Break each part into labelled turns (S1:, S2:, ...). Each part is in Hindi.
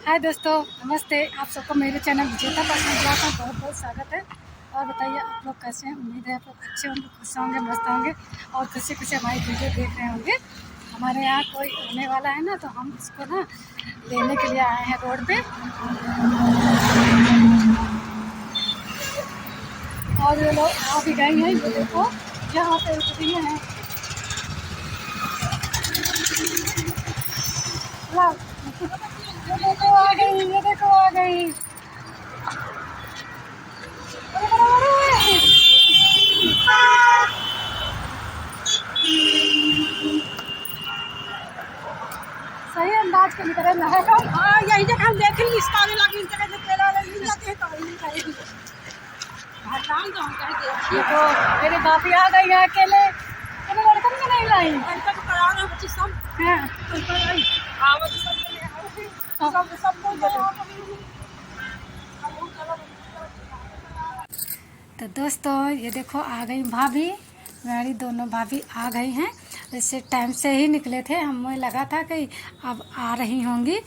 S1: हाय दोस्तों, नमस्ते। आप सबको मेरे चैनल विजेता पर्सनल ब्लॉग में बहुत बहुत स्वागत है। और बताइए आप लोग कैसे हैं। उम्मीद है आप लोग अच्छे होंगे, खुश होंगे, मस्त होंगे और खुशी खुशी हमारी वीडियो देख रहे होंगे। हमारे यहाँ कोई आने वाला है ना, तो हम उसको ना लेने के लिए आए हैं रोड पे। और ये लोग आ भी गए हैं, ये देखो यहाँ पे उतरी हैं। ये देखो आ गई, ये देखो आ गई। सही अंदाज के निकले ना है।
S2: हाँ, यही जगह हम देखेंगे इसका भी लगी इस जगह से केला मिल जाते हैं तो वही करेंगे। भगवान तो हम कहते हैं
S1: देखो मेरे भाभी आ गई है अकेले, मैंने लड़कन में नहीं लाई
S2: लड़का को पढ़ा रहे बच्चे सब
S1: है।
S2: हाँ वो तो सब ले आओ सब बोल देते।
S1: तो दोस्तों ये देखो आ गई भाभी, मेरी दोनों भाभी आ गई हैं। इससे टाइम से ही निकले थे, हमें लगा था कि अब आ रही होंगी।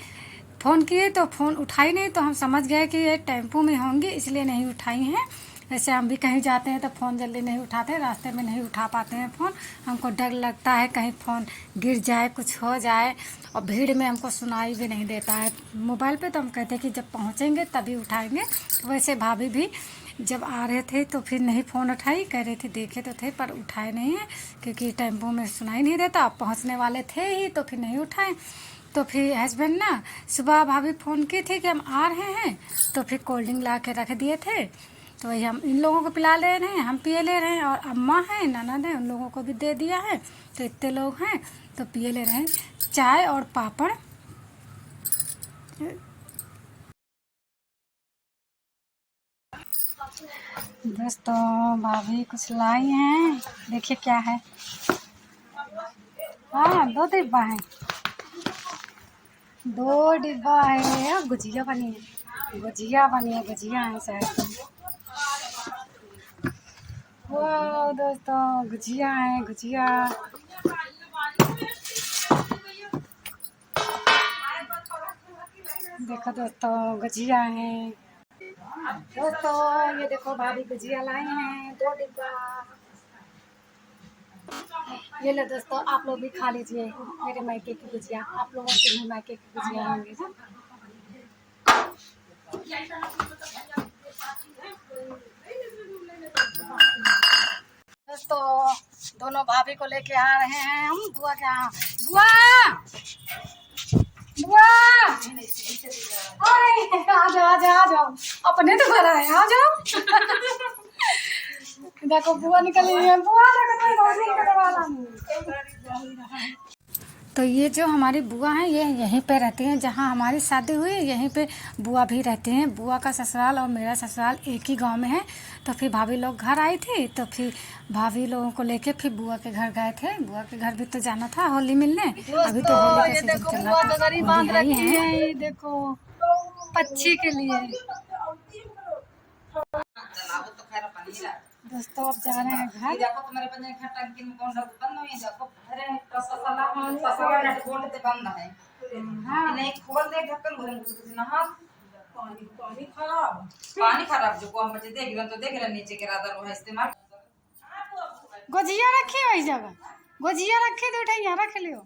S1: फ़ोन किए तो फ़ोन उठाई नहीं, तो हम समझ गए कि ये टेम्पो में होंगी, इसलिए नहीं उठाई हैं। वैसे हम भी कहीं जाते हैं तो फ़ोन जल्दी नहीं उठाते, रास्ते में नहीं उठा पाते हैं फ़ोन। हमको डर लगता है कहीं फ़ोन गिर जाए, कुछ हो जाए, और भीड़ में हमको सुनाई भी नहीं देता है मोबाइल पे। तो हम कहते हैं कि जब पहुँचेंगे तभी उठाएंगे। तो वैसे भाभी भी जब आ रहे थे तो फिर नहीं फ़ोन उठाई, कह रहे थे देखे तो थे पर उठाए नहीं हैं, क्योंकि टेम्पो में सुनाई नहीं देता। अब पहुँचने वाले थे ही तो फिर नहीं उठाए। तो फिर हस्बैंड ना सुबह भाभी फ़ोन की थी कि हम आ रहे हैं, तो फिर कोल्ड ड्रिंक ला के रख दिए थे। तो वही हम इन लोगों को पिला ले रहे हैं, हम पिए ले रहे हैं, और अम्मा हैं, ननद हैं, उन लोगों को भी दे दिया है। तो इतने लोग हैं तो पिए ले रहे हैं चाय और पापड़। दोस्तों भाभी कुछ लाई हैं, देखिए क्या है। हाँ 2 डिब्बा है, 2 डिब्बा है। अब गुजिया बनी है, गुजिया बनी है, गुजिया है शायद। वाह दोस्तों गुजिया है, गुजिया। देखो दोस्तों गुजिया है। दोस्तों ये देखो भाभी गुजिया लाई हैं 2 डिब्बा। ये लो दोस्तों, आप लोग भी खा लीजिए मेरे मायके की गुजिया। आप लोगों के भी मायके की गुजिया होंगे ना। दोस्तों दोनों भाभी को लेके आ रहे हैं हम बुआ के यहाँ। बुआ बुआ आ जाओ आ जाओ आ जाओ, अपने तो घर आए, आ जाओ। देखो बुआ निकली है, बुआ तो ये जो हमारी बुआ हैं ये यहीं पे रहती हैं, जहाँ हमारी शादी हुई यहीं पे बुआ भी रहती हैं। बुआ का ससुराल और मेरा ससुराल एक ही गांव में है। तो फिर भाभी लोग घर आई थी, तो फिर भाभी लोगों को लेके फिर बुआ के घर गए थे। बुआ के घर भी तो जाना था होली मिलने। अभी तो होली का सीजन चल रहा था, होली आई है। देखो पक्षी के लिए दोस्तों अब जा रहे हैं घर।
S2: देखो तुम्हारे बने घर टंकी में कौन बंद नहीं है। देखो अरे ससुराल नेट बोल्ट ते बंद है। हां नहीं खोल दे ढक्कन घुम कुछ ना। हां पानी खराब जो को हम बचे देख रहे तो देख रहे नीचे के राधा रो है इस्तेमाल।
S1: गुजिया रखी है इस जगह, गुजिया रखी तो उठाइए रख लियो।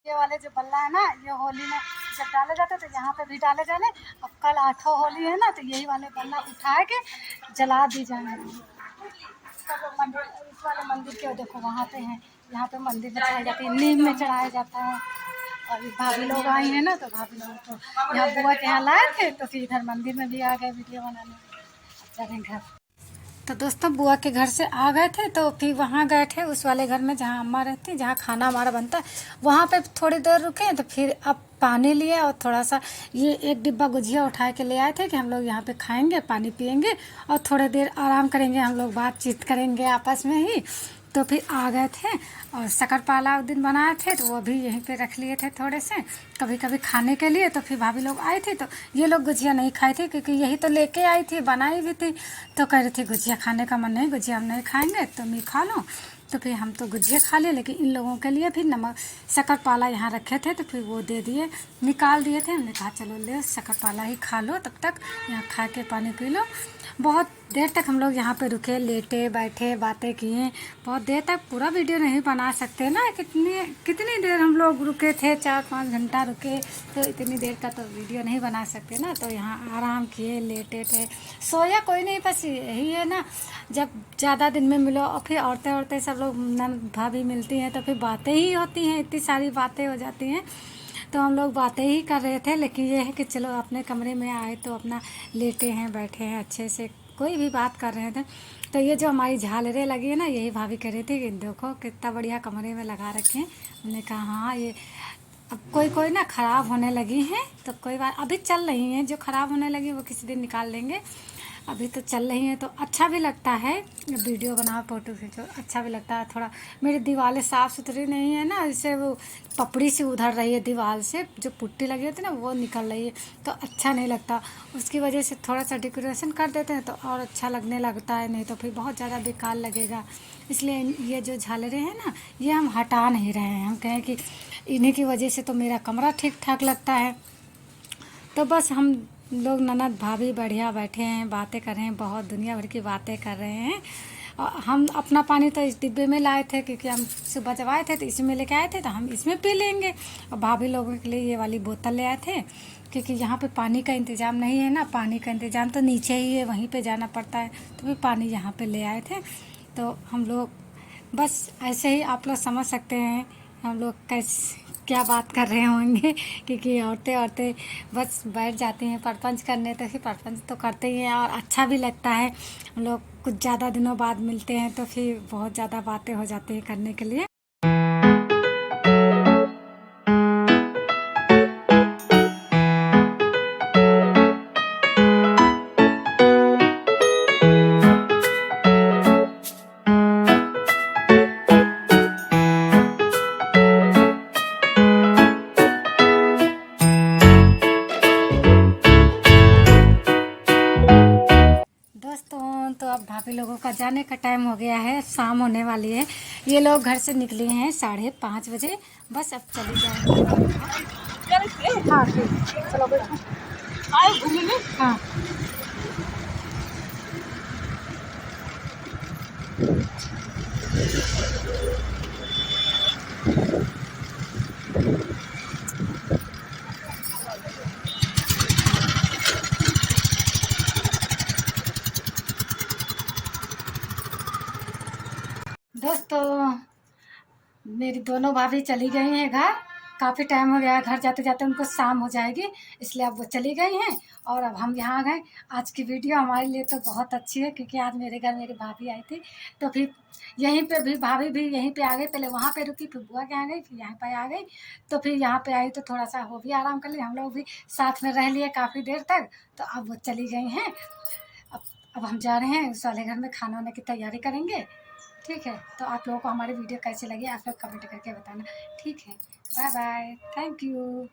S1: ये वाले जो बल्ला है ना, ये होली में जब डाले जाते तो यहाँ पे भी डाले जाने। अब कल 8 होली है ना, तो यही वाले बल्ला उठा के जला दी जाने। सब मंदिर, इस वाले मंदिर के देखो वहाँ पे हैं, यहाँ पे मंदिर में चढ़ाई जाती है, नीम में चढ़ाया जाता है। और भाभी लोग आई हैं ना, तो भाभी लोग तो यहाँ बुआ के यहाँ लाए थे, तो फिर इधर मंदिर में भी आ गए वीडियो बनाने। चलें घर। तो दोस्तों बुआ के घर से आ गए थे, तो फिर वहाँ गए थे उस वाले घर में जहाँ अम्मा रहती है, जहाँ खाना हमारा बनता है। वहाँ पे थोड़ी देर रुके, तो फिर अब पानी लिया और थोड़ा सा ये 1 डिब्बा गुजिया उठा के ले आए थे कि हम लोग यहाँ पे खाएंगे, पानी पियेंगे और थोड़ी देर आराम करेंगे, हम लोग बातचीत करेंगे आपस में ही। तो फिर आ गए थे और शक्करपारा उस दिन बनाए थे तो वो भी यहीं पे रख लिए थे थोड़े से कभी कभी खाने के लिए। तो फिर भाभी लोग आई थी तो ये लोग गुजिया नहीं खाई थी क्योंकि यही तो लेके आई थी, बनाई भी थी। तो कह रही थी गुजिया खाने का मन नहीं, गुजिया हम नहीं खाएंगे, तुम ही खा लो। तो फिर हम तो गुजिया खा लिए, लेकिन इन लोगों के लिए फिर नमक शक्करपारा यहाँ रखे थे तो फिर वो दे दिए, निकाल दिए थे। हमने कहा चलो ले शक्करपारा ही खा लो, तब तक यहाँ खा के पानी पी लो। बहुत देर तक हम लोग यहाँ पे रुके, लेटे बैठे बातें किए, बहुत देर तक। पूरा वीडियो नहीं बना सकते ना, कितनी देर हम लोग रुके थे, 4-5 घंटा रुके, तो इतनी देर का तो वीडियो नहीं बना सकते ना। तो यहाँ आराम किए, लेटे थे, सोया कोई नहीं, बस यही है ना, जब ज़्यादा दिन में मिलो और फिर औरतें सब लोग नंद भाभी मिलती हैं तो फिर बातें ही होती हैं, इतनी सारी बातें हो जाती हैं। तो हम लोग बातें ही कर रहे थे, लेकिन ये है कि चलो अपने कमरे में आए तो अपना लेटे हैं, बैठे हैं, अच्छे से कोई भी बात कर रहे थे। तो ये जो हमारी झालरें लगी है ना, यही भाभी कह रही थी कि देखो कितना बढ़िया कमरे में लगा रखे हैं। हमने कहा हाँ, ये अब कोई ना ख़राब होने लगी हैं तो कोई बात, अभी चल रही हैं, जो ख़राब होने लगी वो किसी दिन निकाल लेंगे, अभी तो चल रही हैं। तो अच्छा भी लगता है, वीडियो बनाओ, फ़ोटो खींचो, अच्छा भी लगता है। थोड़ा मेरी दीवारें साफ़ सुथरी नहीं है ना, इससे वो पपड़ी सी उधर रही है दीवार से, जो पुट्टी लगी होती है ना वो निकल रही है, तो अच्छा नहीं लगता। उसकी वजह से थोड़ा सा डेकोरेशन कर देते हैं तो और अच्छा लगने लगता है, नहीं तो फिर बहुत ज़्यादा बेकार लगेगा। इसलिए ये जो झालरें हैं ना, ये हम हटा नहीं रहे हैं, हम कहें कि इन्हीं की वजह से तो मेरा कमरा ठीक ठाक लगता है। तो बस हम लोग ननद भाभी बढ़िया बैठे हैं, बातें कर रहे हैं, बहुत दुनिया भर की बातें कर रहे हैं। और हम अपना पानी तो इस डिब्बे में लाए थे क्योंकि हम सुबह जब आए थे तो इसमें लेके आए थे, तो हम इसमें पी लेंगे। और भाभी लोगों के लिए ये वाली बोतल ले आए थे क्योंकि यहाँ पे पानी का इंतज़ाम नहीं है ना, पानी का इंतज़ाम तो नीचे ही है, वहीं पे जाना पड़ता है, तो फिर पानी यहाँ पे ले आए थे। तो हम लोग बस ऐसे ही, आप लोग समझ सकते हैं हम लोग कैसे क्या बात कर रहे होंगे, क्योंकि औरतें बस बैठ जाती हैं परपंच करने, तो फिर परपंच तो करते ही हैं और अच्छा भी लगता है। हम लोग कुछ ज़्यादा दिनों बाद मिलते हैं तो फिर बहुत ज़्यादा बातें हो जाती हैं करने के लिए। दोस्तों तो अब भाभी लोगों का जाने का टाइम हो गया है, शाम होने वाली है। ये लोग घर से निकले हैं 5:30 बजे, बस अब चले जाएंगे। हाँ ठीक, चलो बैठो, आए घूमेंगे। हाँ दोस्तों, मेरी दोनों भाभी चली गई हैं घर, काफ़ी टाइम हो गया है, घर जाते जाते उनको शाम हो जाएगी, इसलिए अब वो चली गई हैं और अब हम यहाँ आ गए। आज की वीडियो हमारे लिए तो बहुत अच्छी है क्योंकि आज मेरे घर मेरी भाभी आई थी, तो फिर यहीं पे भी भाभी भी यहीं पे आ गई, पहले वहाँ पे रुकी, फिर बुआ के आ गई, फिर यहाँ पे आ गई। तो फिर यहाँ पे आई तो थोड़ा सा वो भी आराम कर लिया, हम लोग भी साथ में रह लिए काफ़ी देर तक। तो अब वो चली गई हैं, अब अब हम जा रहे हैं उस वाले घर में, खाना वाने की तैयारी करेंगे। ठीक है, तो आप लोगों को हमारी वीडियो कैसी लगी आप लोग कमेंट करके बताना। ठीक है, बाय बाय, थैंक यू।